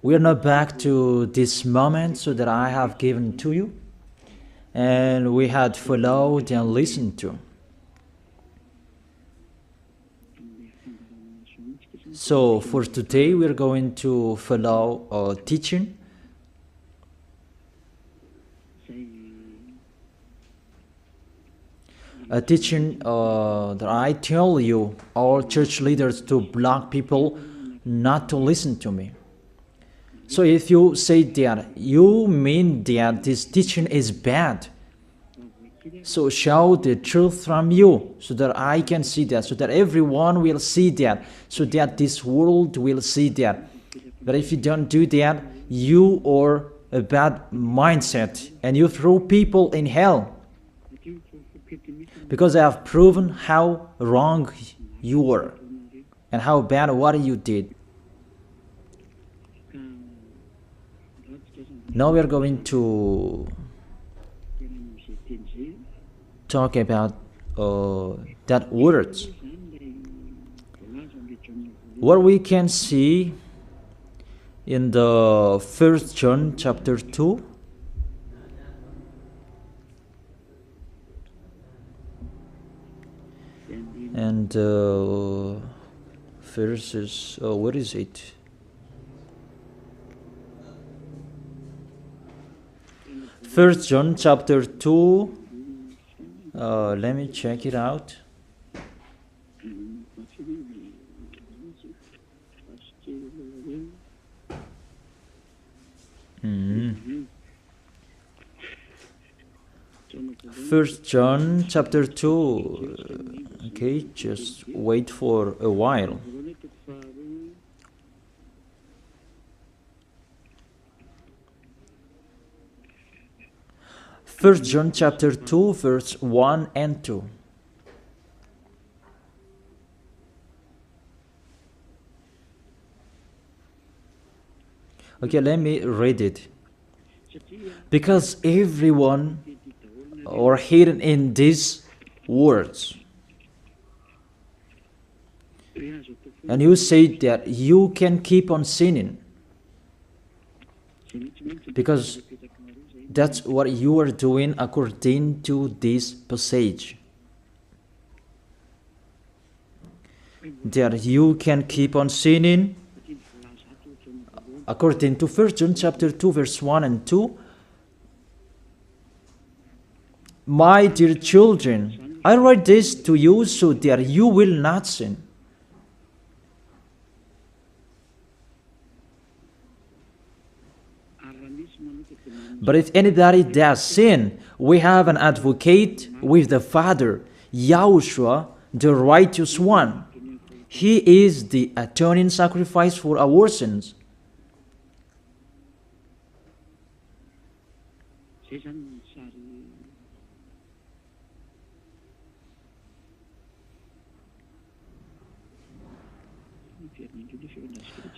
We are now back to this moment so that I have given to you, and we had followed and listened to. So for today, we're going to follow a teaching. A teaching that I tell you, all church leaders, to block people not to listen to me. So if you say that, you mean that this teaching is bad. So show the truth from you, so that I can see that, so that everyone will see that, so that this world will see that. But if you don't do that, you are a bad mindset, and you throw people in hell. Because I have proven how wrong you were, and how bad what you did. Now we are going to talk about that words. What we can see in the 1 John chapter 2. And verses, what is it? First John chapter 2. Let me check it out. First John chapter 2. Okay, just wait for a while. First John chapter 2, verse 1 and 2. Okay, let me read it. Because everyone are hidden in these words. And you say that you can keep on sinning, because that's what you are doing according to this passage. That you can keep on sinning according to 1 John chapter 2 verse 1 and 2. My dear children, I write this to you so that you will not sin. But if anybody does sin, we have an advocate with the Father, YAHOSHUAH, the righteous one. He is the atoning sacrifice for our sins.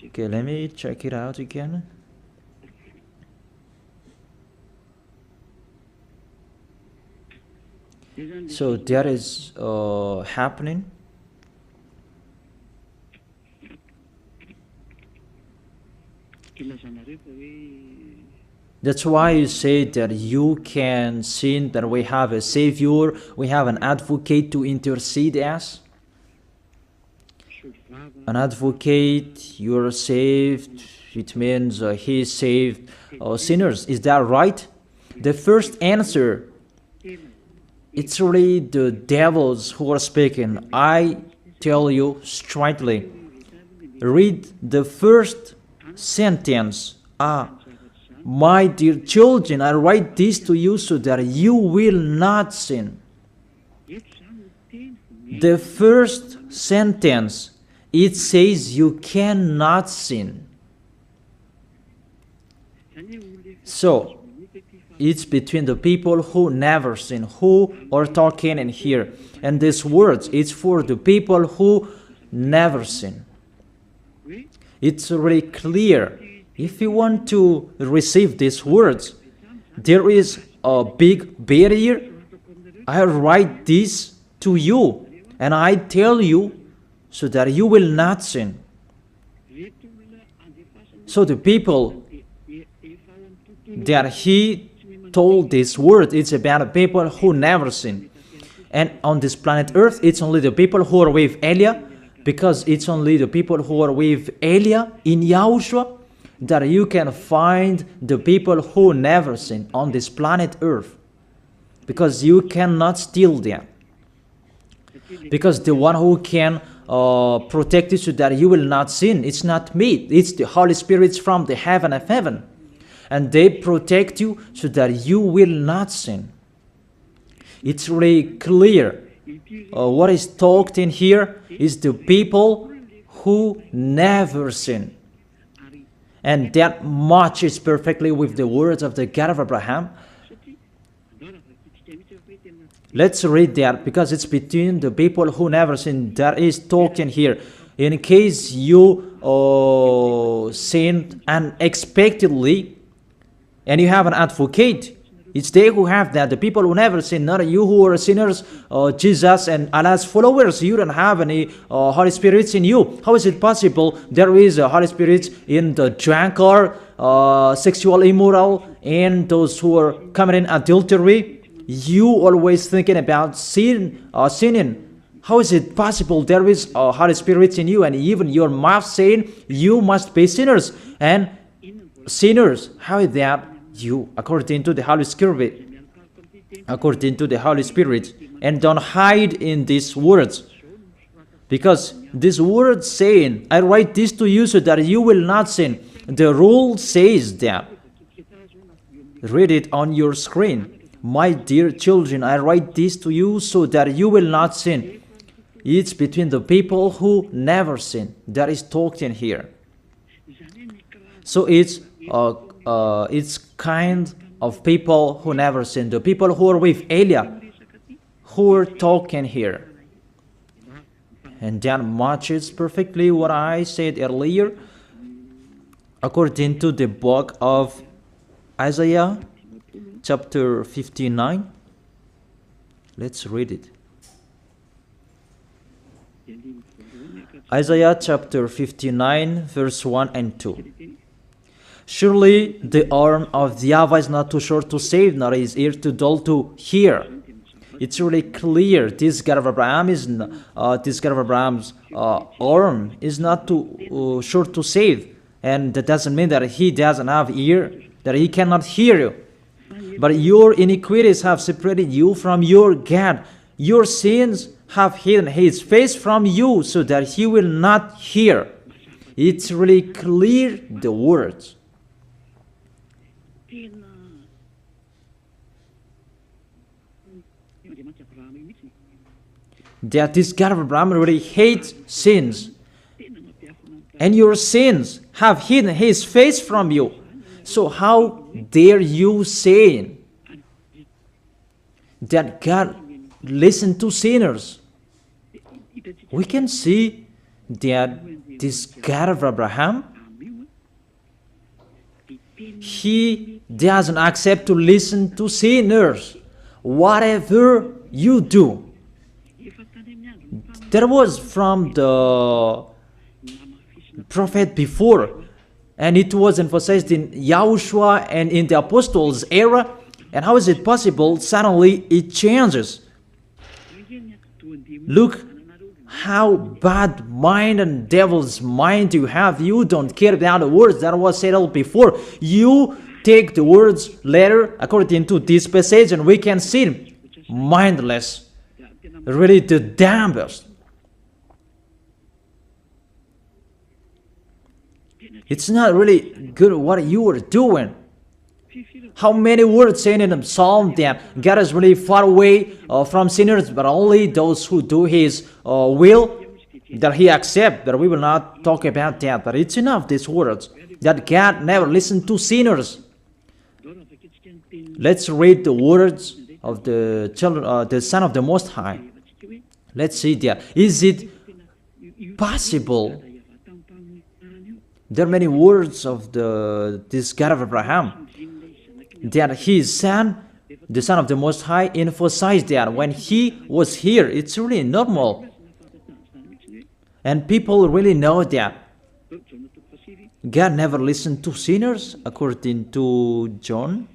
Okay, let me check it out again. So that is happening. That's why you say that you can sin, that we have a Savior, we have an advocate to intercede us. An advocate, you're saved, it means he saved sinners. Is that right? The first answer, it's really the devils who are speaking. I tell you straightly, read the first sentence. My dear children, I write this to you so that you will not sin. The first sentence, it says you cannot sin. So, it's between the people who never sin, who are talking in here. And these words, it's for the people who never sin. It's really clear. If you want to receive these words, there is a big barrier. I write this to you, and I tell you so that you will not sin. So the people that he told this word, it's about people who never sin. And on this planet Earth, it's only the people who are with Elia, because it's only the people who are with Elia in Yahushua that you can find the people who never sin on this planet Earth. Because you cannot steal them. Because the one who can protect you so that you will not sin, it's not me, it's the Holy Spirit from the heaven of heaven. And they protect you so that you will not sin. It's really clear. What is talked in here is the people who never sin. And that matches perfectly with the words of the God of Abraham. Let's read that, because it's between the people who never sin that is talked in here. In case you sinned unexpectedly and you have an advocate, it's they who have that, the people who never sin, not you who are sinners, Jesus and Allah's followers. You don't have any Holy Spirits in you. How is it possible there is a Holy Spirit in the drunkard, sexual immoral, and those who are committing adultery? You always thinking about sinning. How is it possible there is a Holy Spirit in you, and even your mouth saying you must be sinners? And sinners, how is that? You, according to the Holy Spirit, and don't hide in these words, because these words saying, I write this to you so that you will not sin. The rule says that. Read it on your screen. My dear children, I write this to you so that you will not sin. It's between the people who never sin that is talked in here. So it's kind of people who never sin, the people who are with Elia, who are talking here. And that matches perfectly what I said earlier, according to the book of Isaiah, chapter 59. Let's read it. Isaiah chapter 59, verse 1 and 2. Surely the arm of the YAHVAH is not too short to save, nor his ear too dull to hear. It's really clear. This God of Abraham is Abraham's arm is not too short to save, and that doesn't mean that he doesn't have ear, that he cannot hear you. But your iniquities have separated you from your God. Your sins have hidden his face from you so that he will not hear. It's really clear, the words. That this God of Abraham really hates sins. And your sins have hidden his face from you. So how dare you say that God listens to sinners? We can see that this God of Abraham, he doesn't accept to listen to sinners. Whatever you do. That was from the prophet before, and it was emphasized in YAHOSHUAH and in the apostles' era. And how is it possible suddenly it changes? Look how bad mind and devil's mind you have. You don't care about the words that was said before. You take the words later according to this passage, and we can see mindless, really the dumbest. It's not really good what you are doing. How many words saying in the psalm that God is really far away from sinners, but only those who do his will that he accepts. But we will not talk about that. But it's enough, these words, that God never listened to sinners. Let's read the words of the children, the Son of the Most High. Let's see that. Is it possible? There are many words of this God of Abraham that his son, the Son of the Most High, emphasized that when he was here. It's really normal. And people really know that. God never listened to sinners, according to John.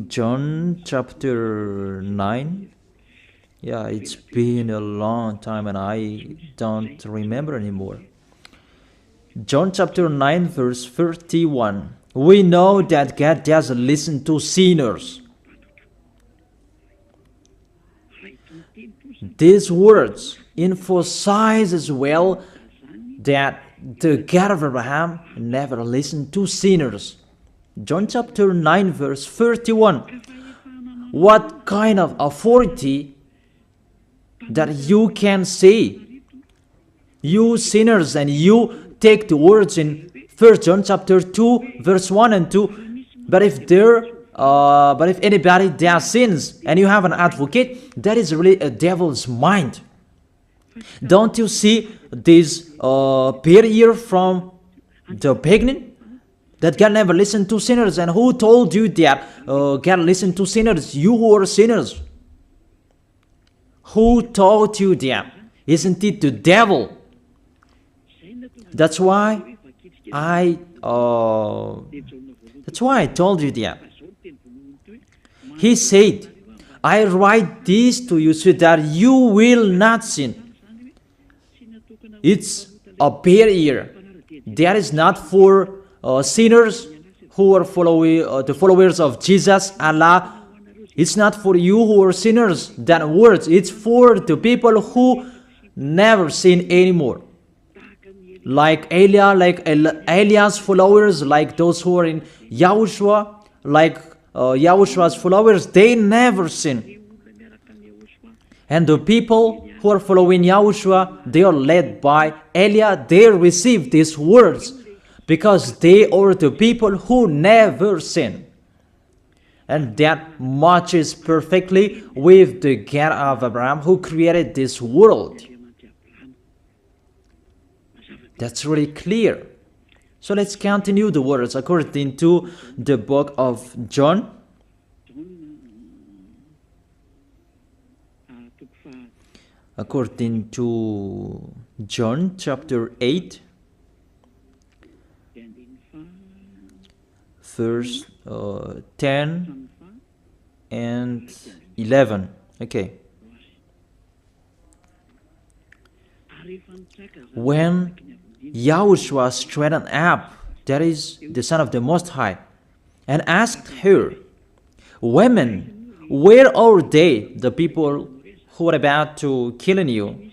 John chapter 9. Yeah, it's been a long time and I don't remember anymore. John chapter 9 verse 31. We know that God doesn't listen to sinners. These words emphasize as well that the God of Abraham never listened to sinners. John chapter 9 verse 31. What kind of authority that you can say, you sinners, and you take the words in 1 John chapter 2 verse 1 and 2. But if anybody does sins and you have an advocate, that is really a devil's mind. Don't you see this barrier from the beginning? That God never listened to sinners. And who told you that God listened to sinners? You who are sinners. Who told you that? Isn't it the devil? That's why I told you that. He said, I write this to you so that you will not sin. It's a barrier. That is not for sinners who are the followers of Jesus, Allah. It's not for you who are sinners, that words. It's for the people who never sin anymore. Like Eliah's followers, like those who are in YAHOSHUAH, like YAHOSHUAH's followers, they never sin. And the people who are following YAHOSHUAH, they are led by Eliah. They receive these words because they are the people who never sin. And that matches perfectly with the God of Abraham who created this world. That's really clear. So let's continue the words according to the book of John. According to John chapter 8, verse 10 and 11. Okay. When YAHOSHUAH straightened up, that is the Son of the Most High, and asked her, Women, where are they, the people who are about to kill you?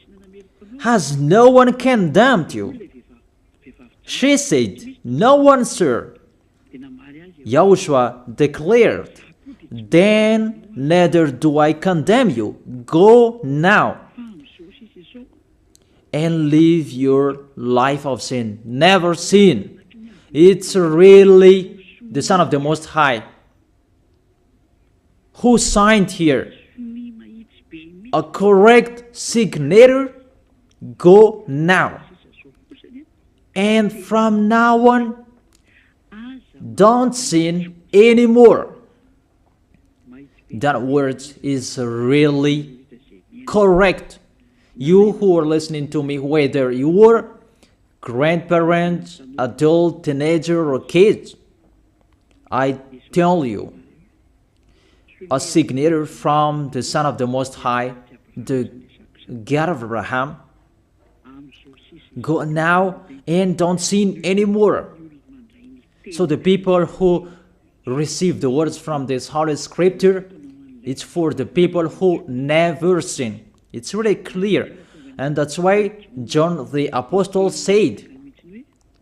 Has no one condemned you? She said, No one, sir. YAHOSHUAH declared, Then neither do I condemn you. Go now and live your life of sin. Never sin. It's really the Son of the Most High who signed here a correct signature. Go now. And from now on, don't sin anymore. That word is really correct. You who are listening to me, whether you are grandparents, adult, teenager, or kids, I tell you, a signature from the Son of the Most High, the God of Abraham. Go now and don't sin anymore. So the people who receive the words from this Holy Scripture, it's for the people who never sin. It's really clear. And that's why John the Apostle said,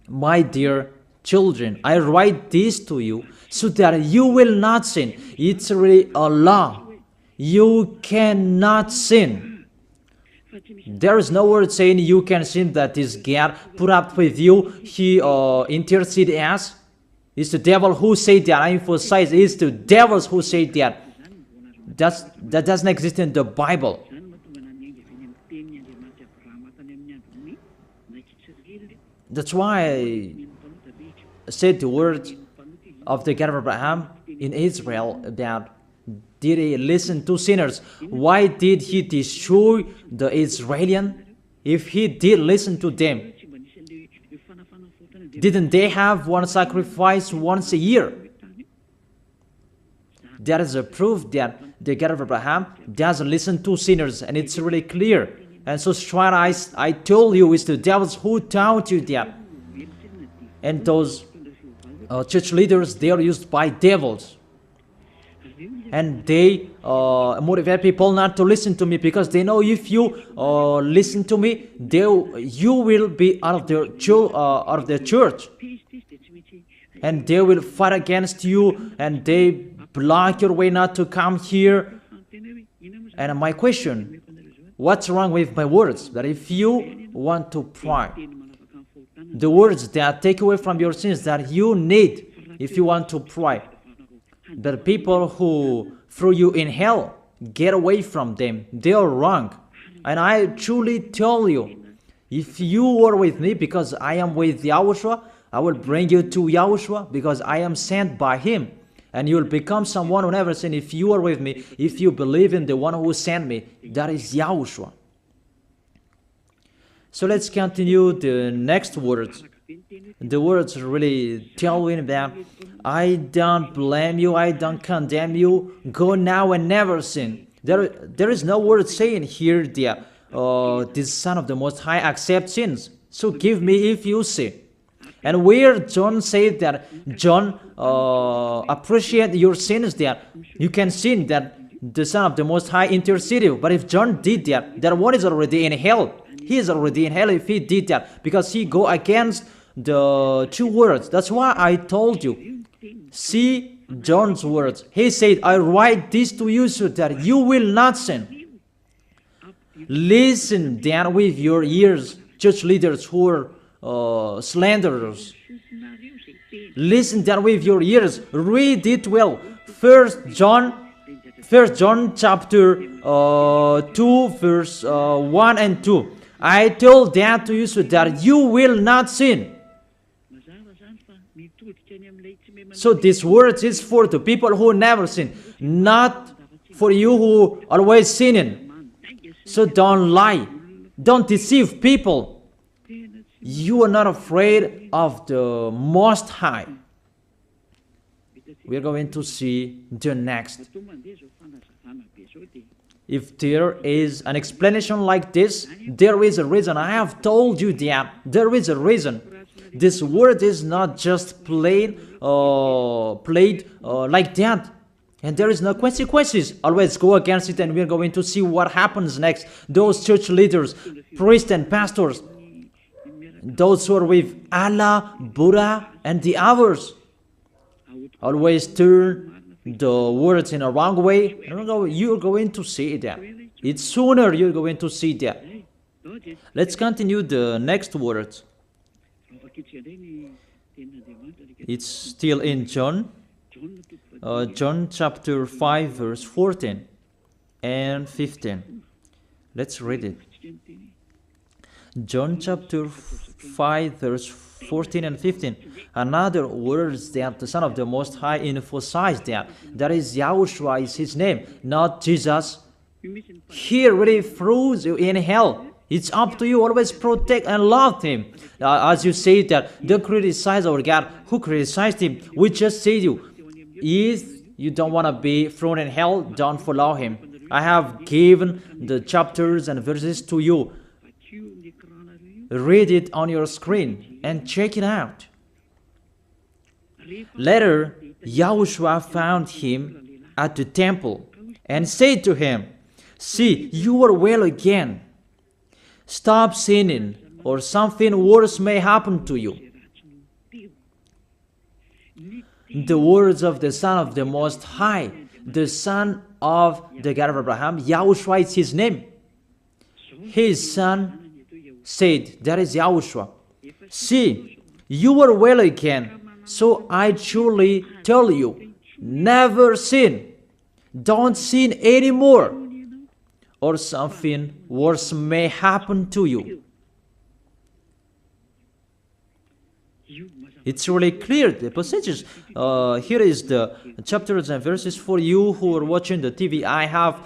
My dear children, I write this to you so that you will not sin. It's really a law. You cannot sin. There is no word saying you can sin that is God put up with you. He intercede as. It's the devil who said that. I emphasize, it's the devils who say that. That doesn't exist in the Bible. That's why I said the words of the God of Abraham in Israel about Did he listen to sinners? Why did he destroy the Israelites? If he did listen to them, didn't they have one sacrifice once a year? That is a proof that the God of Abraham doesn't listen to sinners, and it's really clear. And so straight I told you, it's the devils who taught you that. And those church leaders, they are used by devils. And they motivate people not to listen to me, because they know if you listen to me, you will be out of their church. And they will fight against you, and they block your way not to come here. And my question, what's wrong with my words? That if you want to pray, the words that take away from your sins that you need if you want to pray, the people who threw you in hell, get away from them. They are wrong. And I truly tell you, if you are with me, because I am with YAHOSHUAH, I will bring you to YAHOSHUAH, because I am sent by him. And you will become someone who never sinned if you are with me, if you believe in the one who sent me. That is YAHOSHUAH. So let's continue the next words. The words really tell me that I don't blame you, I don't condemn you, go now and never sin. There is no word saying here that this Son of the Most High accepts sins. So give me if you sin. And where John said that John appreciate your sins, that you can sin, that the Son of the Most High interceded. But if John did that, that one is already in hell. He is already in hell if he did that, because he go against the two words. That's why I told you. See John's words. He said, I write this to you so that you will not sin. Listen then with your ears, church leaders who are slanderers. Listen then with your ears. Read it well. First John chapter 2 verse 1 and 2. I told that to you so that you will not sin. So this word is for the people who never sin, not for you who always sinning. So don't lie. Don't deceive people. You are not afraid of the Most High. We are going to see the next. If there is an explanation like this, there is a reason. I have told you that there is a reason. This word is not just played like that. And there is no consequences. Always go against it, and we're going to see what happens next. Those church leaders, priests and pastors, those who are with Allah, Buddha, and the others, always turn the words in a wrong way. You're going to see that. It's sooner you're going to see that. Let's continue the next words. It's still in John. John chapter 5 verse 14 and 15. Let's read it. John chapter 5 verse 14 and 15. Another words that the Son of the Most High emphasized that is YAHOSHUAH is his name, not Jesus. He really throws you in hell. It's up to you. Always protect and love him. As you say that, don't criticize our God. Who criticized him? We just say to you, if you don't want to be thrown in hell, don't follow him. I have given the chapters and verses to you. Read it on your screen and check it out. Later, YAHOSHUAH found him at the temple and said to him, see, you are well again. Stop sinning, or something worse may happen to you. The words of the Son of the Most High, the Son of the God of Abraham, YAHOSHUAH is his name. His son said, that is YAHOSHUAH. See, you are well again, so I truly tell you, never sin. Don't sin anymore, or something worse may happen to you. It's really clear, the passages. Here is the chapters and verses for you who are watching the TV. I have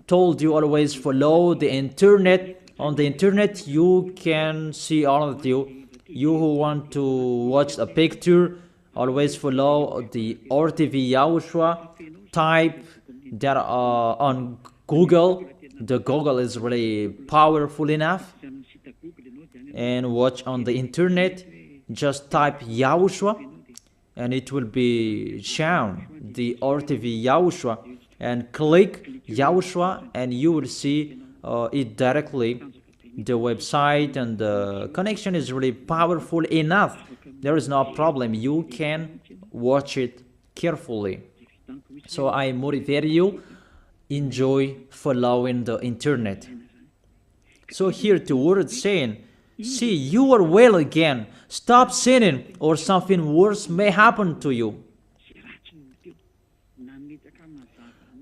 told you always follow the internet. On the internet, you can see all of you. You who want to watch a picture, always follow the RTV YAHOSHUAH. Type that on Google. The Google is really powerful enough. And watch on the internet. Just type YAHOSHUAH and it will be shown the RTV YAHOSHUAH, and click YAHOSHUAH and you will see it directly. The website and the connection is really powerful enough. There is no problem. You can watch it carefully. So I motivate you, enjoy following the internet. So here the word saying, see, you are well again. Stop sinning, or something worse may happen to you.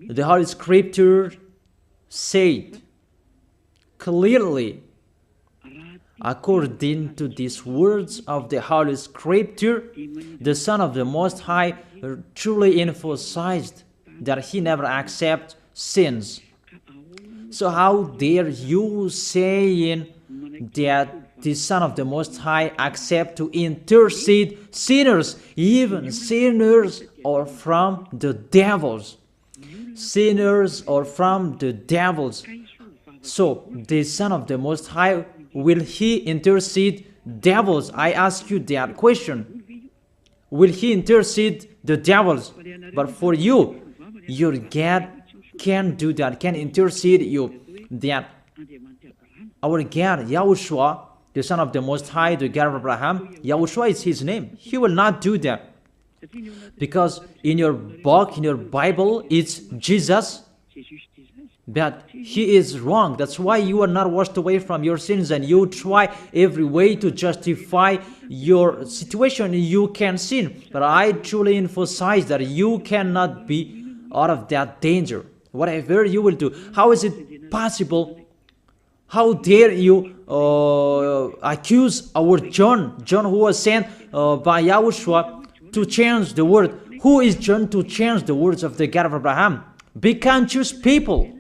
The Holy Scripture said clearly, according to these words of the Holy Scripture, the Son of the Most High truly emphasized that he never accepts sins. So how dare you saying that the Son of the Most High accept to intercede sinners, even sinners or from the devils. Sinners or from the devils. So the Son of the Most High, will he intercede devils? I ask you that question. Will he intercede the devils? But for you, your God can do that, can intercede you. That our God, YAHOSHUAH, the Son of the Most High, the God of Abraham, YAHOSHUAH is his name. He will not do that. Because in your book, in your Bible, it's Jesus. But he is wrong. That's why you are not washed away from your sins and you try every way to justify your situation. You can sin. But I truly emphasize that you cannot be out of that danger. Whatever you will do. How is it possible? How dare you accuse our John who was sent by YAHOSHUAH to change the word? Who is John to change the words of the God of Abraham? Be conscious people.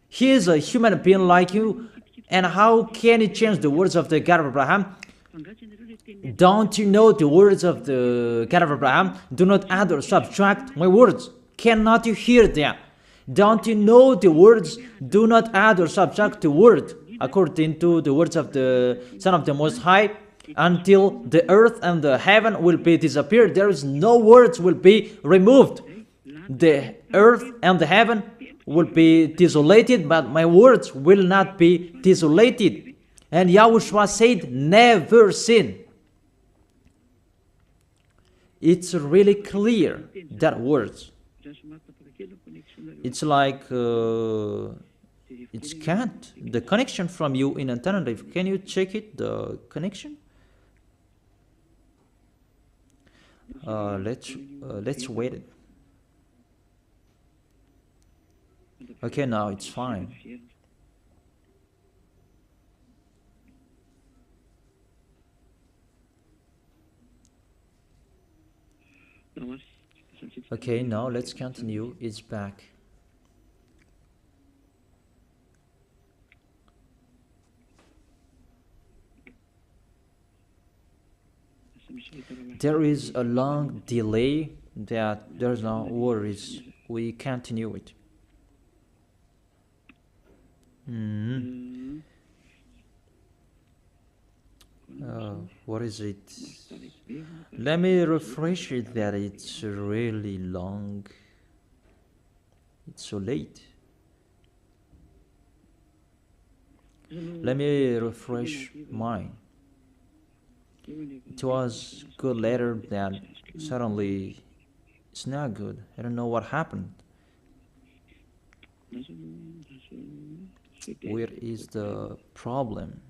He is a human being like you, and how can he change the words of the God of Abraham? Don't you know the words of the God of Abraham? Do not add or subtract my words. Cannot you hear that? Don't you know the words? Do not add or subtract the word, according to the words of the Son of the Most High, until the earth and the heaven will be disappeared. There is no words will be removed. The earth and the heaven will be desolated, but my words will not be desolated. And YAHOSHUAH said, never sin. It's really clear, that words. It's like it's can't. The connection from you in alternative. Can you check it? The connection. Let's wait it. Okay, now it's fine. Okay, now let's continue. It's back. There is a long delay that there's no worries. We continue it. What is it? Let me refresh it that it's really long. It's so late. Let me refresh mine. It was good later, that suddenly it's not good. I don't know what happened. Where is the problem?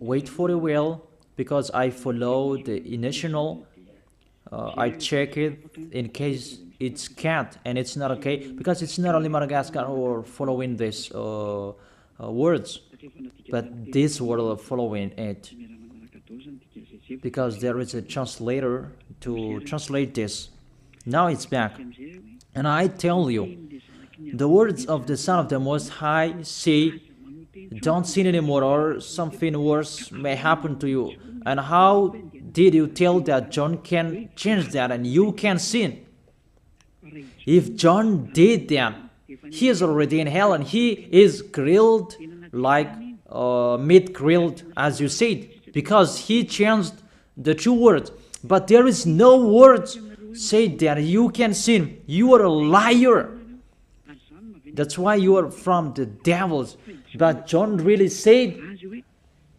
Wait for a while, because I follow the initial. I check it in case it's can't, and it's not okay, because it's not only Madagascar who are following these words. but this will follow in it, because there is a translator to translate this. Now it's back. And I tell you, the words of the Son of the Most High say, don't sin anymore, or something worse may happen to you. And how did you tell that John can change that and you can sin? If John did that, he is already in hell, and he is grilled like meat grilled, as you said, because he changed the true words. But there is no words say that you can sin. You are a liar. That's why you are from the devils. But John really said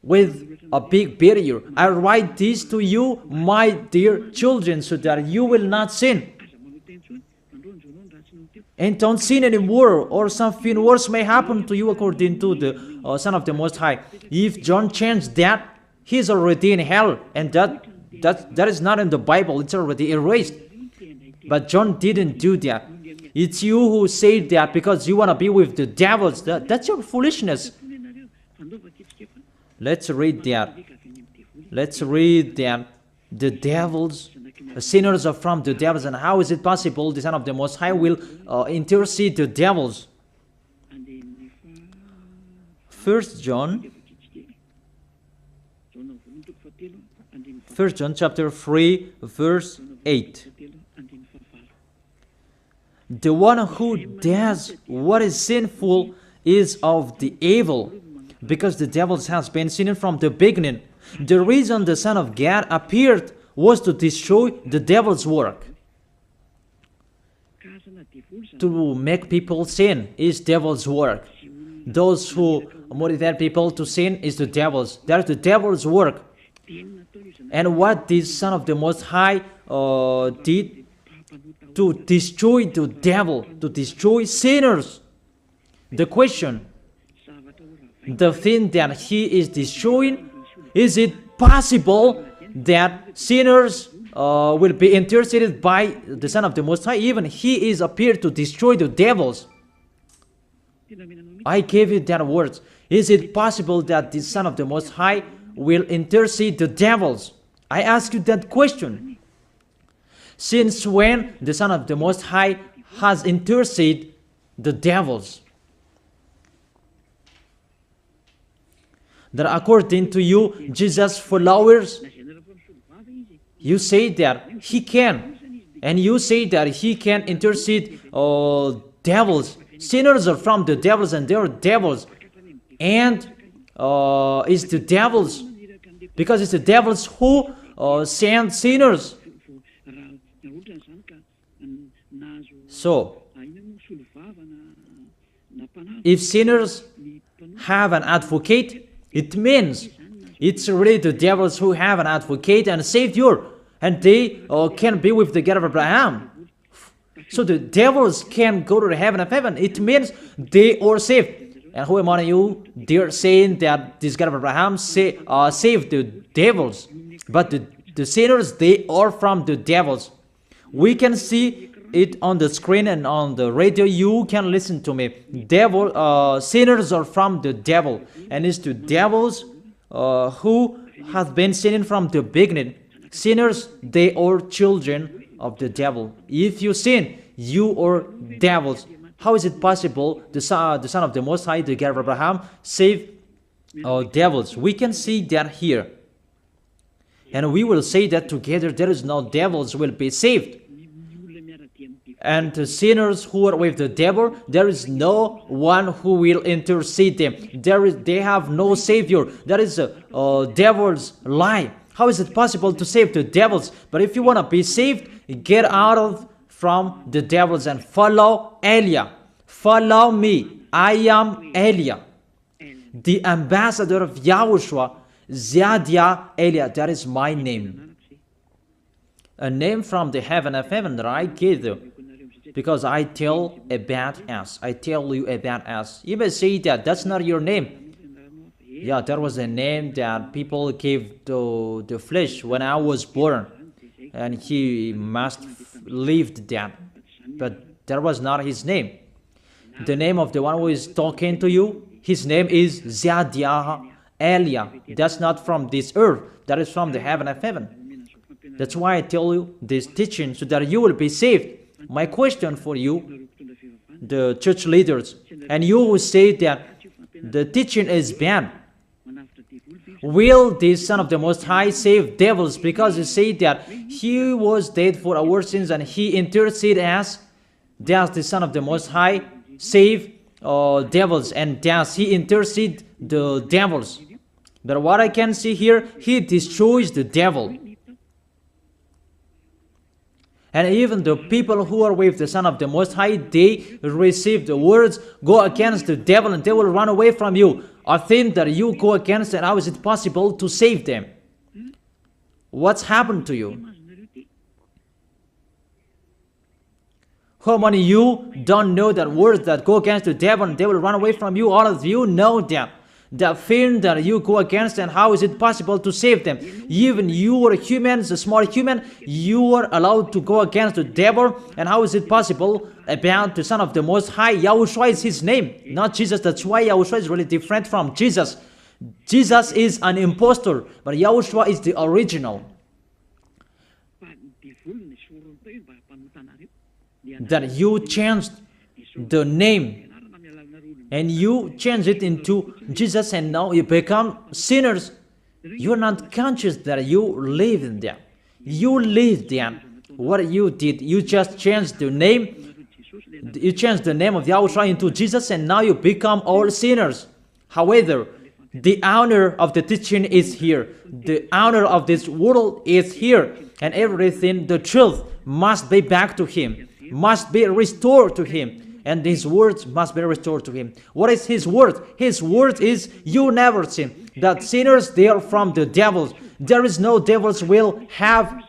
with a big barrier, I write this to you, my dear children, so that you will not sin. And don't sin anymore, or something worse may happen to you, according to the Son of the Most High. If John changed that, he is already in hell, and that is not in the Bible. It's already erased. But John didn't do that. It's you who say that because you want to be with the devils. That's your foolishness. Let's read that. Let's read that. The devils, sinners are from the devils, and how is it possible the Son of the Most High will intercede the devils? 1 John chapter 3 verse 8. The one who does what is sinful is of the evil, because the devils has been sinning from the beginning. The reason the Son of God appeared was to destroy the devil's work. To make people sin is devil's work. Those who motivate people to sin is the devil's. That's the devil's work. And what this Son of the Most High did to destroy the devil, to destroy sinners. The question, the thing that he is destroying, is it possible that sinners will be interceded by the Son of the Most High? Even he is appeared to destroy the devils. I gave you that words. Is it possible that the Son of the Most High will intercede the devils? I ask you that question. Since when the Son of the Most High has interceded the devils? That according to you, Jesus' followers, you say that he can, and you say that he can intercede devils. Sinners are from the devils, and they are devils. And it's the devils, because it's the devils who send sinners. So, if sinners have an advocate, it means it's really the devils who have an advocate and savior, and they can be with the God of Abraham. So the devils can go to the heaven of heaven. It means they are saved. And who among you, they're saying that this God of Abraham saved the devils, but the sinners, they are from the devils. We can see it on the screen and on the radio. You can listen to me. Sinners are from the devil, and it's the devils who have been sinning from the beginning. Sinners, they are children of the devil. If you sin, you are devils. How is it possible the Son of the Most High, the God of Abraham, save devils? We can see that here. And we will say that together, there is no devils will be saved. And the sinners who are with the devil, there is no one who will intercede them. They have no savior. That is a devil's lie. How is it possible to save the devils? But if you want to be saved, get out from the devils and follow Elia. Follow me. I am Elia, the ambassador of Yahushua, Ziadia Elia. That is my name. A name from the heaven of heaven that I gave you. Because I tell about us. I tell you about us. You may say that that's not your name. Yeah, that was a name that people gave to the flesh when I was born. And he must lived that. But that was not his name. The name of the one who is talking to you, His name is Zadiah Elia. That's not from this earth. That is from the heaven of heaven. That's why I tell you this teaching, so that you will be saved. My question for you, the church leaders, and you who say that the teaching is bad, will the Son of the Most High save devils? Because you say that He was dead for our sins and He interceded as, does the Son of the Most High save devils, and does He intercede the devils? But what I can see here, He destroys the devil. And even the people who are with the Son of the Most High, they receive the words, go against the devil and they will run away from you. A thing that you go against, and how is it possible to save them? What's happened to you? How many of you don't know that words that go against the devil and they will run away from you? All of you know that. The thing that you go against, and how is it possible to save them? Even you are humans, a small human, you are allowed to go against the devil, and how is it possible about the Son of the Most High? YAHOSHUAH is His name, not Jesus. That's why YAHOSHUAH is really different from Jesus. Jesus is an impostor, but YAHOSHUAH is the original. That you changed the name and you change it into Jesus, and now you become sinners. You're not conscious that you live in them. You live them. What you did, you just changed the name. You changed the name of YAHOSHUAH into Jesus, and now you become all sinners. However, the honor of the teaching is here. The honor of this world is here. And everything, the truth, must be back to Him, must be restored to Him. And His words must be restored to Him. What is His word? His word is, you never sin. That sinners, they are from the devils. There is no devils will have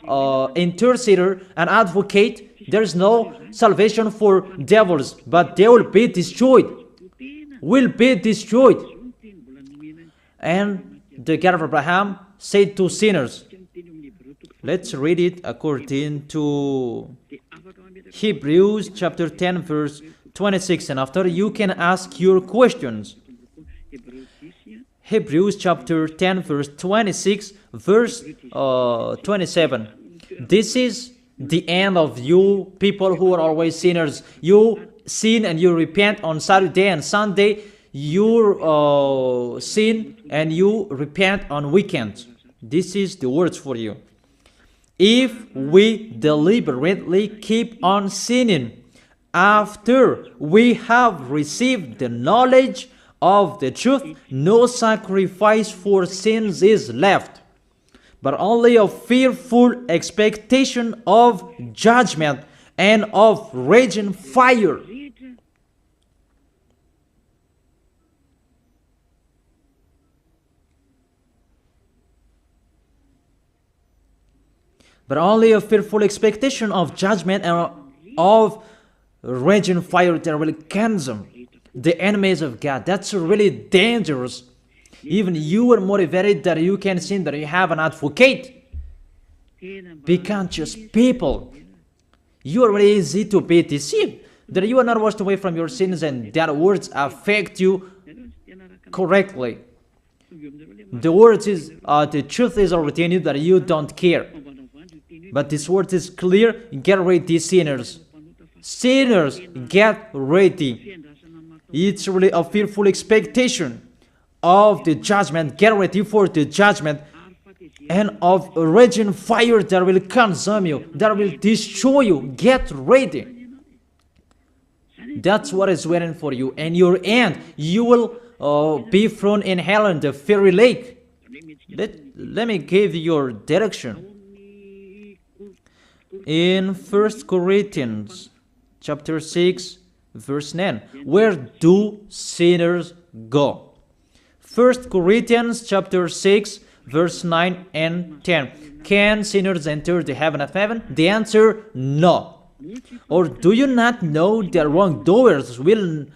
intercessor, an advocate. There is no salvation for devils, but they will be destroyed. Will be destroyed. And the God of Abraham said to sinners. Let's read it according to Hebrews chapter 10 verse 26, and after you can ask your questions. Hebrews chapter 10 verse 26 verse 27. This is the end of you people who are always sinners. You sin and you repent on Saturday and Sunday. You sin and you repent on weekends. This is the words for you. If we deliberately keep on sinning after we have received the knowledge of the truth, no sacrifice for sins is left, but only a fearful expectation of judgment and of raging fire. But only a fearful expectation of judgment and of raging fire that will consume the enemies of God. That's really dangerous. Even you are motivated that you can sin, that you have an advocate. Be conscious people. You are really easy to be deceived. That you are not washed away from your sins and that words affect you correctly. The words is, the truth is already in you that you don't care. But this word is clear. Get ready, sinners. Sinners, get ready. It's really a fearful expectation of the judgment. Get ready for the judgment and of a raging fire that will consume you, that will destroy you. Get ready. That's what is waiting for you. And your end, you will be thrown in hell in the fiery lake. Let me give you your direction. In 1 Corinthians chapter 6 verse 9, where do sinners go? 1 Corinthians chapter 6 verse 9 and 10. Can sinners enter the heaven of heaven? The answer, no. Or do you not know that wrongdoers will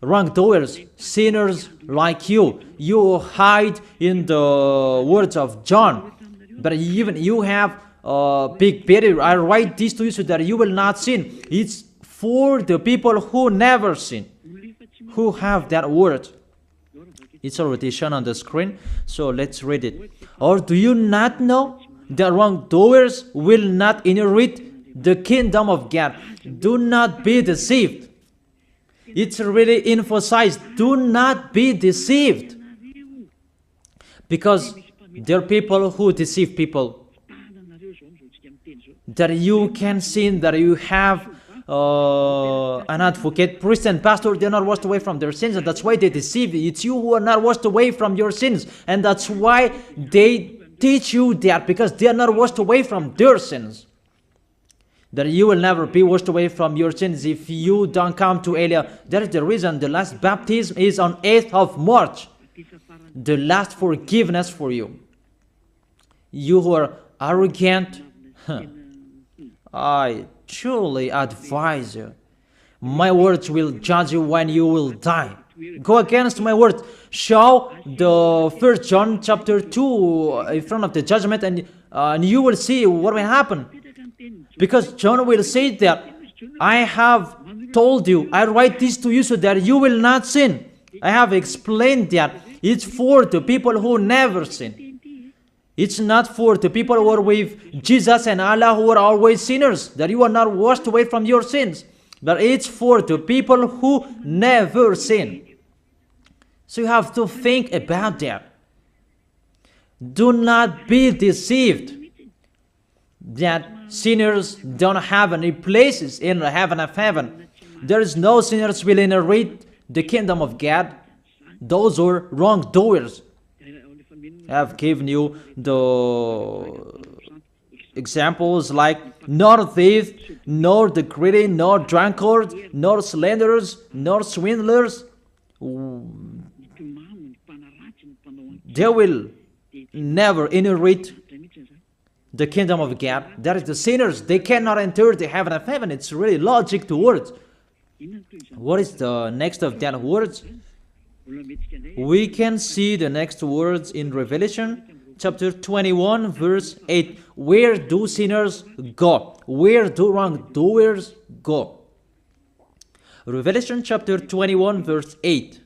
wrongdoers, sinners like you hide in the words of John. But even you have big barrier. I write this to you so that you will not sin. It's for the people who never sin, who have that word. It's already shown on the screen, so let's read it. Or do you not know that wrongdoers will not inherit the kingdom of God? Do not be deceived. It's really emphasized, do not be deceived. Because there are people who deceive people. That you can sin, that you have an advocate, priest and pastor, they're not washed away from their sins, and that's why they deceive you. It's you who are not washed away from your sins, and that's why they teach you that, because they are not washed away from their sins. That you will never be washed away from your sins if you don't come to Elia. That is the reason the last baptism is on 8th of March. The last forgiveness for you. You who are arrogant, I truly advise you. My words will judge you when you will die. Go against my words. Show the 1 John chapter 2 in front of the judgment, and you will see what will happen. Because John will say that, I have told you, I write this to you so that you will not sin. I have explained that it's for the people who never sin. It's not for the people who are with Jesus and Allah who are always sinners, that you are not washed away from your sins. But it's for the people who never sin. So you have to think about that. Do not be deceived that sinners don't have any places in the heaven of heaven. There is no sinners will inherit the kingdom of God. Those are wrongdoers. I have given you the examples like nor thief, nor the greedy, nor drunkards, nor slanderers, nor swindlers. They will never inherit the kingdom of God. That is the sinners. They cannot enter the heaven of heaven. It's really logic to words. What is the next of that words? We can see the next words in Revelation chapter 21 verse 8. Where do sinners go? Where do wrongdoers go? Revelation chapter 21 verse 8.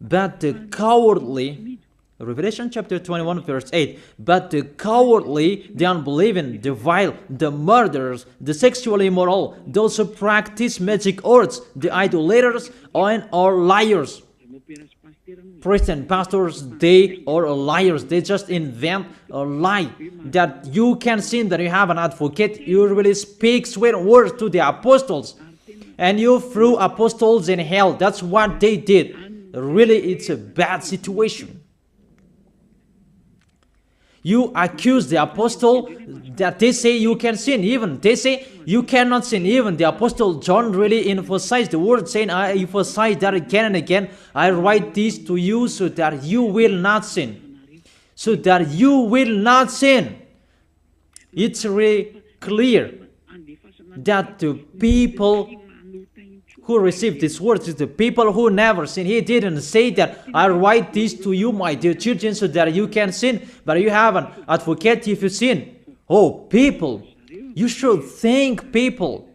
But the cowardly, Revelation chapter 21 verse 8. But the cowardly, the unbelieving, the vile, the murderers, the sexually immoral, those who practice magic arts, the idolaters, and are liars. Priests and pastors, they are liars. They just invent a lie that you can sin, that you have an advocate. You really speak sweet words to the apostles, and you threw apostles in hell. That's what they did. Really, it's a bad situation. You accuse the apostle that they say you can sin. Even they say you cannot sin. Even the apostle John really emphasized the word, saying, I emphasize that again and again. I write this to you so that you will not sin. So that you will not sin. It's really clear that the people who received these words is the people who never sin. He didn't say that I write this to you, my dear children, so that you can sin, but you have an advocate if you sin. Oh, people, you should think, people.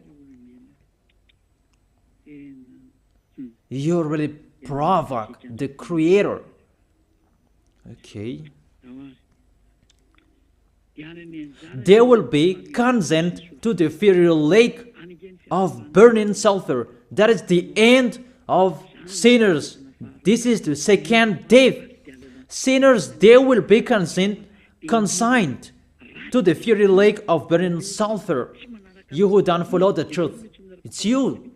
You really provoke the Creator. Okay. They will be condemned to the fiery lake of burning sulfur. That is the end of sinners. This is the second death. Sinners, they will be consigned to the fiery lake of burning sulfur. You who don't follow the truth, it's you.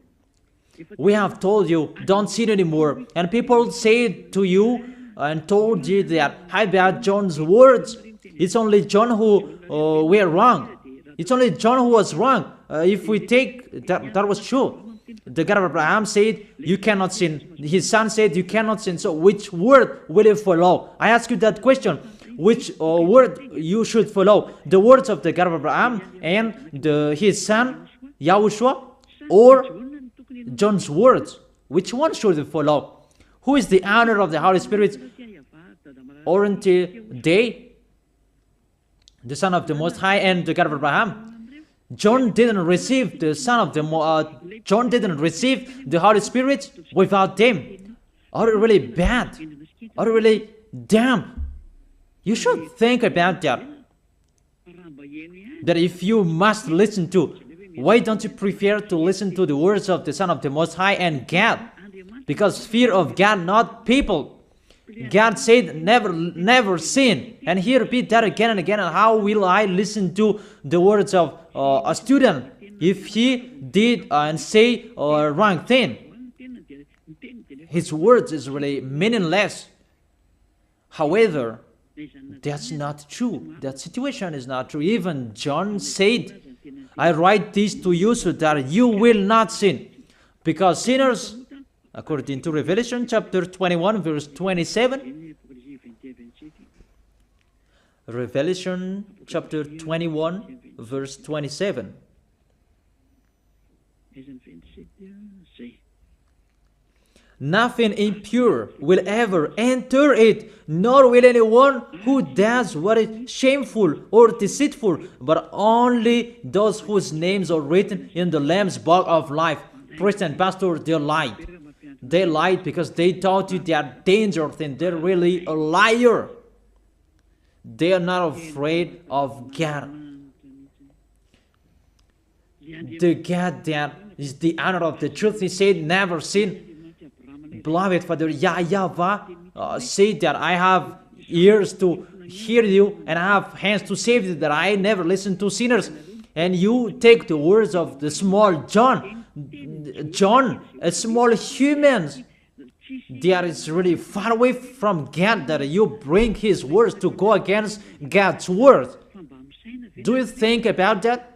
We have told you, don't sin anymore. And people say to you and told you that, how about John's words? It's only John who were wrong. It's only John who was wrong. If we take that was true. The God of Abraham said, you cannot sin. His son said, you cannot sin. So which word will you follow? I ask you that question. Which word you should follow? The words of the God of Abraham and his son, YAHOSHUAH, or John's words? Which one should you follow? Who is the owner of the Holy Spirit? Aren't they the Son of the Most High and the God of Abraham? John didn't receive the John didn't receive the Holy Spirit without them. Are you really bad? Are you really damn? You should think about that. That if you must listen to, why don't you prefer to listen to the words of the Son of the Most High and God? Because fear of God, not people. God said, never sin. And he repeat that again and again. And how will I listen to the words of a student if he did and say a wrong thing? His words is really meaningless. However, that's not true. That situation is not true. Even John said, I write this to you so that you will not sin. Because sinners, according to Revelation chapter 21 verse 27, Revelation chapter 21 verse 27, nothing impure will ever enter it, nor will anyone who does what is shameful or deceitful, but only those whose names are written in the Lamb's book of life. Priest and pastor, they lied. They lied because they taught you they are dangerous and they're really a liar. They are not afraid of God. The God that is the honor of the truth, he said, never sin. Beloved Father, YAHVAH said that I have ears to hear you and I have hands to save you, that I never listen to sinners. And you take the words of the small John, a small human, that is really far away from God, that you bring his words to go against God's word. Do you think about that?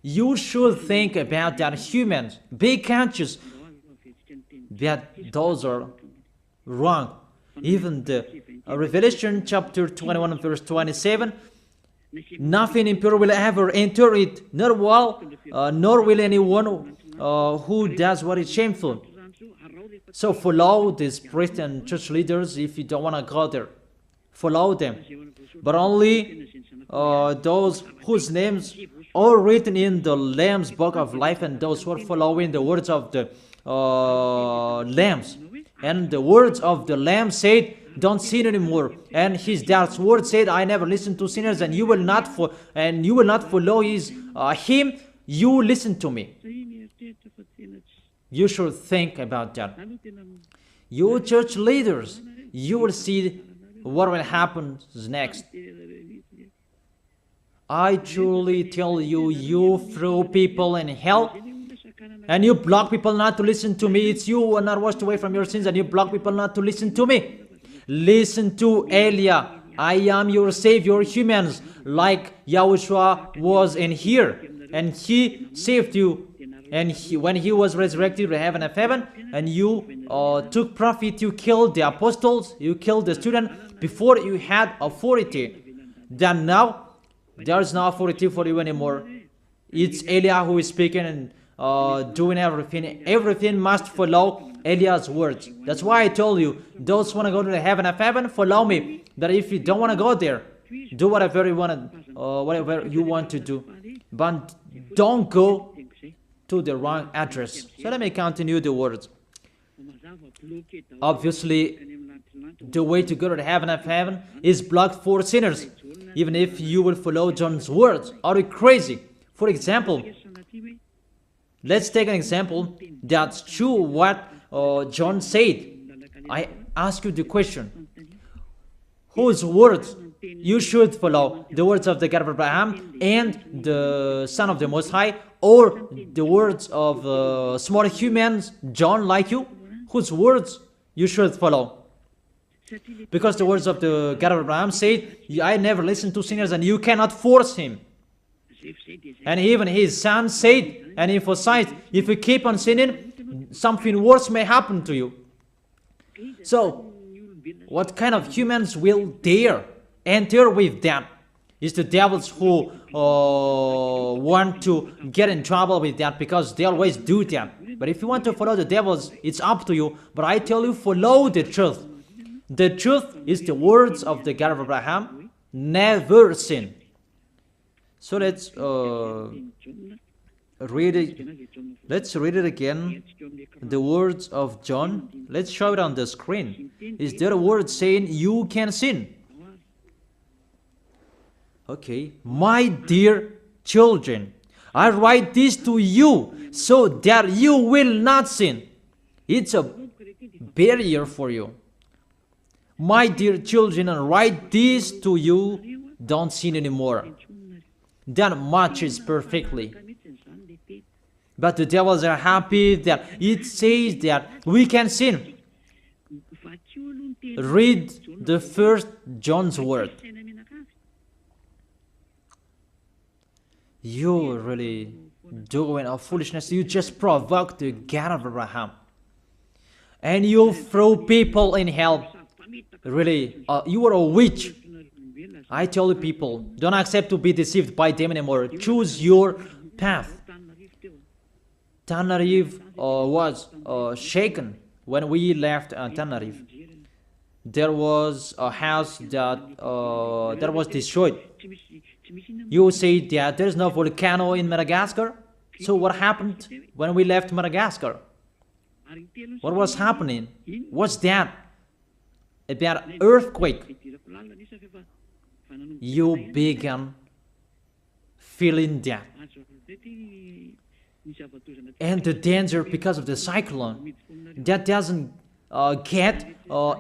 You should think about that, humans. Be conscious that those are wrong. Even the Revelation chapter 21 verse 27, nothing impure will ever enter it, nor will anyone who does what is shameful. So follow these priest and church leaders if you don't want to go there. Follow them. But only those whose names are written in the Lamb's book of life, and those who are following the words of the Lambs. And the words of the Lamb said, don't sin anymore. And his dad's word said, I never listen to sinners, and you will not follow him. You listen to me. You should think about that. You church leaders, you will see what will happen next. I truly tell you, you throw people in hell, and you block people not to listen to me. It's you who are not washed away from your sins, and you block people not to listen to me. Listen to Elia. I am your savior, humans, like YAHOSHUAH was in here, and he saved you. And when he was resurrected to heaven of heaven, and you took profit, you killed the apostles, you killed the student before you had authority. Then now, there is no authority for you anymore. It's Elia who is speaking and doing everything. Everything must follow Eliah's words. That's why I told you, those who want to go to the heaven of heaven, follow me. That if you don't want to go there, do whatever you want to do. But don't go to the wrong address. So let me continue the words. Obviously, the way to go to the heaven of heaven is blocked for sinners, even if you will follow John's words. Are you crazy? For example, let's take an example that's true what John said. I ask you the question, whose words you should follow? The words of the God of Abraham and the Son of the Most High, or the words of small humans, John like you? Whose words you should follow? Because the words of the God of Abraham said, I never listen to sinners, and you cannot force him. And even his son said and emphasized, if you keep on sinning, something worse may happen to you. So, what kind of humans will dare enter with them? It's the devils who want to get in trouble with that, because they always do that. But if you want to follow the devils, it's up to you. But I tell you, follow the truth. The truth is the words of the God of Abraham, never sin. So read it. Let's read it again. The words of John. Let's show it on the screen. Is there a word saying you can sin? Okay. My dear children, I write this to you so that you will not sin. It's a barrier for you. My dear children, I write this to you. Don't sin anymore. That matches perfectly. But the devils are happy that it says that we can sin. Read the first John's word. You're really doing a foolishness. You just provoke the God of Abraham. And you throw people in hell. Really, you are a witch. I tell you people, don't accept to be deceived by them anymore. Choose your path. Tenerife was shaken when we left Tenerife. There was a house that was destroyed. You say that there is no volcano in Madagascar. So what happened when we left Madagascar? What was happening? What's that? About earthquake. You began feeling that. And the danger because of the cyclone, that doesn't get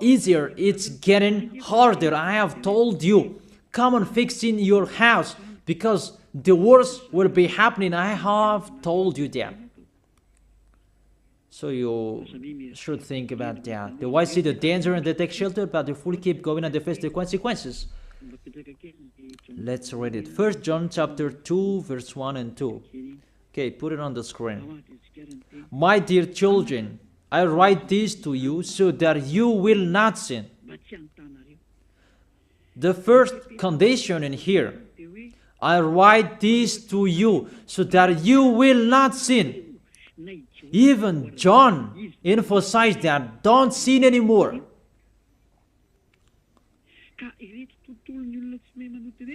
easier. It's getting harder. I have told you, come on fixing your house because the worst will be happening. I have told you that. So you should think about that. The wise see the danger and they take shelter, but the fool keep going and they face the consequences. Let's read it. 1 John chapter 2, verse 1 and 2. Okay, put it on the screen. My dear children, I write this to you so that you will not sin. The first condition in here, I write this to you so that you will not sin. Even John emphasized that, don't sin anymore.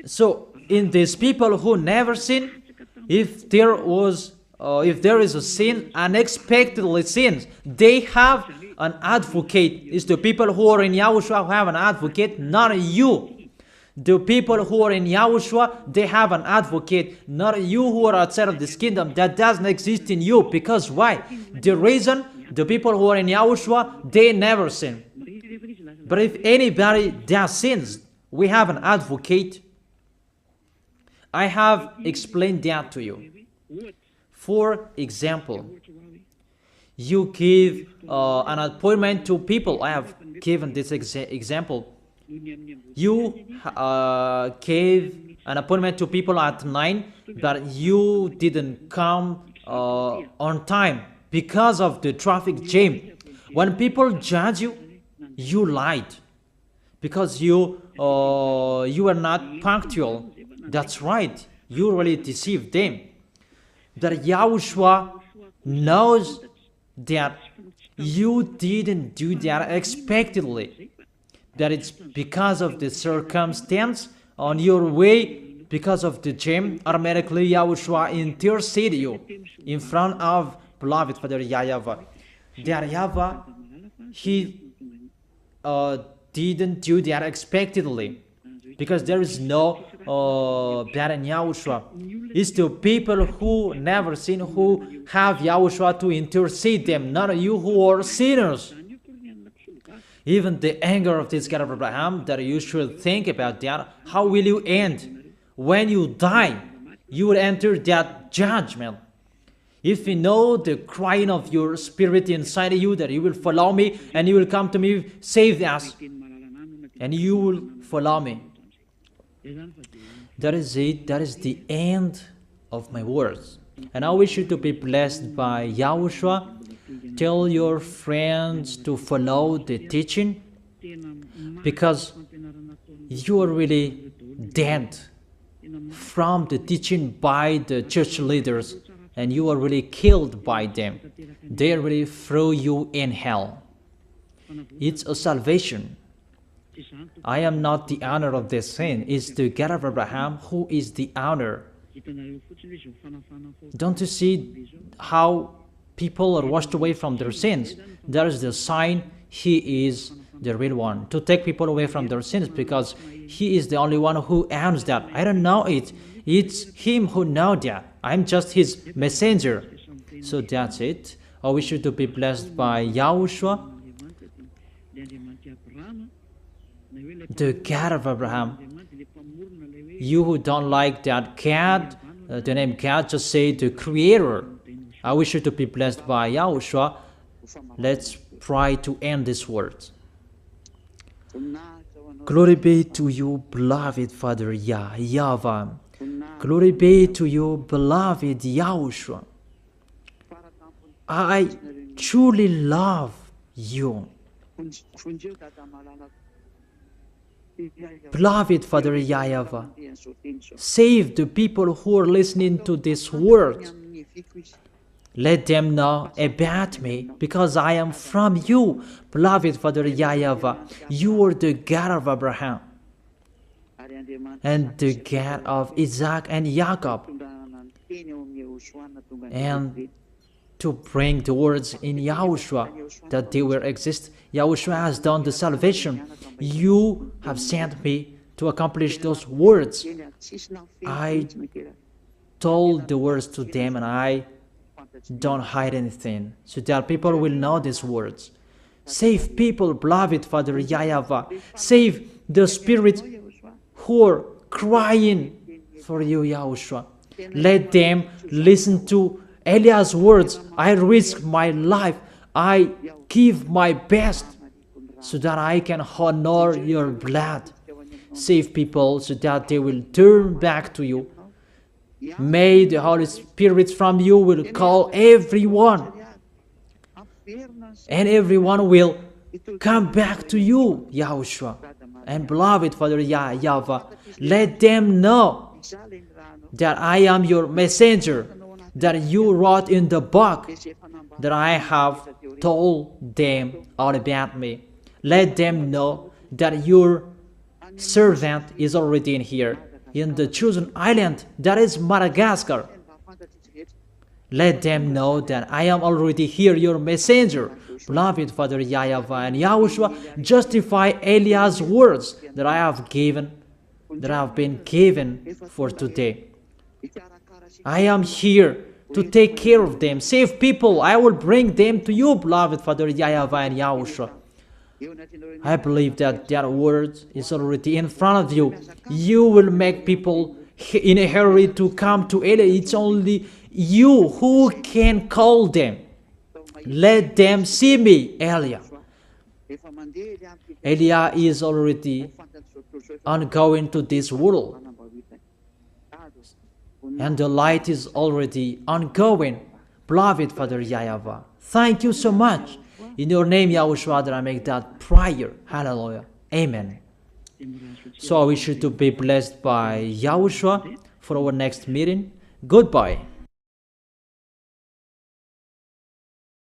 So, in these people who never sin, if there is a sin, unexpectedly sins, they have an advocate. It's the people who are in YAHOSHUAH who have an advocate, not you. The people who are in YAHOSHUAH, they have an advocate, not you who are outside of this kingdom. That doesn't exist in you. Because why? The reason the people who are in YAHOSHUAH, they never sin. But if anybody does sins, we have an advocate. I have explained that to you. For example, you give an appointment to people. I have given this example. You gave an appointment to people at 9, but you didn't come on time because of the traffic jam. When people judge you, you lied because you were not punctual. That's right. You really deceived them. That YAHOSHUAH knows that you didn't do that unexpectedly. That it's because of the circumstance on your way, because of the jam, automatically YAHOSHUAH intercede you in front of beloved Father YAHVAH. That YAHVAH, he didn't do that unexpectedly, because there is no that in YAHOSHUAH. It's the people who never sin who have YAHOSHUAH to intercede them, not you who are sinners. Even the anger of this God of Abraham, that you should think about that. How will you end? When you die, you will enter that judgment. If you know the crying of your spirit inside you, that you will follow me and you will come to me, save us, and you will follow me. That is it. That is the end of my words. And I wish you to be blessed by YAHOSHUAH. Tell your friends to follow the teaching, because you are really dead from the teaching by the church leaders, and you are really killed by them. They really throw you in hell. It's a salvation. I am not the owner of this sin. It's the God of Abraham who is the owner Don't you see how people are washed away from their sins? That is the sign He is the real one, to take people away from their sins, because He is the only one who owns that. I don't know it. It's Him who knows that. I'm just His messenger. So that's it. I wish you to be blessed by Yahushua, the God of Abraham. You who don't like that God, the name God, just say the Creator. I wish you to be blessed by Yahushua. Let's try to end this word. Glory be to you, beloved Father YAHVAH. Glory be to you, beloved Yahushua. I truly love you. Beloved Father YAHVAH, save the people who are listening to this word. Let them know about me, because I am from you. Beloved Father YAHVAH, you are the God of Abraham and the God of Isaac and Jacob. And to bring the words in Yahushua that they will exist. Yahushua has done the salvation. You have sent me to accomplish those words. I told the words to them, and I don't hide anything, so that people will know these words. Save people, beloved Father YAHVAH. Save the spirits who are crying for you, Yahushua. Let them listen to Eliah's words. I risk my life. I give my best so that I can honor your blood. Save people so that they will turn back to you. May the Holy Spirit from you will call everyone, and everyone will come back to you, Yahushua. And beloved Father YAHVAH, let them know that I am your messenger, that you wrote in the book, that I have told them all about me. Let them know that your servant is already in here, in the chosen island, that is Madagascar. Let them know that I am already here, your messenger. Beloved Father YAHVAH and Yahushua, justify Eliah's words that I have been given for today. I am here to take care of them. Save people. I will bring them to you, beloved Father YAHVAH and Yahushua. I believe that that word is already in front of you. You will make people in a hurry to come to Eliah. It's only you who can call them. Let them see me, Eliah. Eliah is already ongoing to this world, and the light is already ongoing. Beloved Father YAHVAH, thank you so much. In your name, Yahushua, that I make that prayer. Hallelujah. Amen. So I wish you to be blessed by Yahushua for our next meeting. Goodbye.